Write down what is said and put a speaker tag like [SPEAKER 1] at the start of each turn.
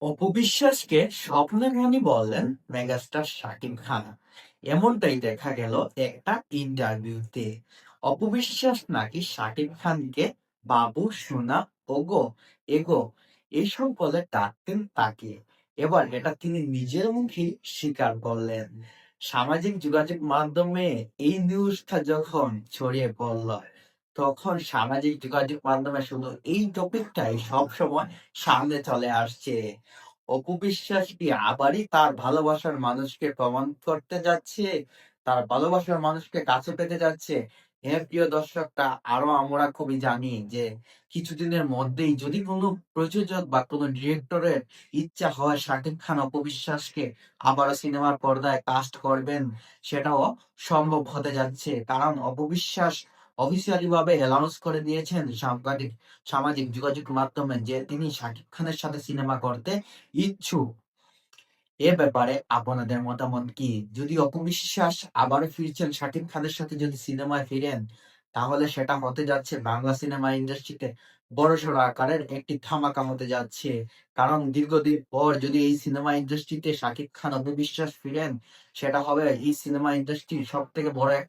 [SPEAKER 1] অপবিশ্বাসকে স্বপ্নের রানী বললেন মেগাস্টার শাকিব খান। এমনটাই দেখা গেল একটা ইন্টারভিউতে। অপবিশ্বাস নাকি শাকিব খানকে বাবু, সোনা, ওগো, এগো এইসব বলে ডাকতেন তাকে। এবার এটা তিনি নিজের মুখেই স্বীকার করলেন। সামাজিক যোগাযোগ মাধ্যমে এই নিউজটা যখন ছড়িয়ে পড়ল, তখন সামাজিক যোগাযোগ মাধ্যমে শুধু এই টপিকটাই সবসময় সামনে চলে আসছে। অপু বিশ্বাস কি আবারই তার ভালোবাসার মানুষকে প্রমাণ করতে যাচ্ছে? তার ভালোবাসার মানুষকে কাছে পেতে যাচ্ছে? হ্যাঁ প্রিয় দর্শকরা, আরো আমরা খুবই জানি যে কিছুদিনের মধ্যেই যদি কোনো প্রযোজক বা কোনো ডিরেক্টরের ইচ্ছা হয় শাকিব খান অপু বিশ্বাসকে আবারও সিনেমার পর্দায় কাস্ট করবেন, সেটাও সম্ভব হতে যাচ্ছে। কারণ অপু বিশ্বাস অফিসিয়ালি ভাবে অ্যানাউন্স করে দিয়েছেন সামাজিক যোগাযোগ মাধ্যমে যে তিনি শাকিব খানের সাথে সিনেমা করতে ইচ্ছুক। এ ব্যাপারে আপনাদের মতামত কি? যদি অপবিশ্বাস আবারও ফিরছেন শাকিব খানের সাথে, যদি সিনেমায় ফিরেন, তাহলে সেটা হতে যাচ্ছে বাংলা সিনেমা ইন্ডাস্ট্রিতে বড়সড় আকারের একটি ধামাকা হতে যাচ্ছে। কারণ দীর্ঘদিন পর যদি এই সিনেমা ইন্ডাস্ট্রিতে শাকিব খান অপবিশ্বাস ফিরেন, সেটা হবে এই সিনেমা ইন্ডাস্ট্রির সব থেকে বড় একটা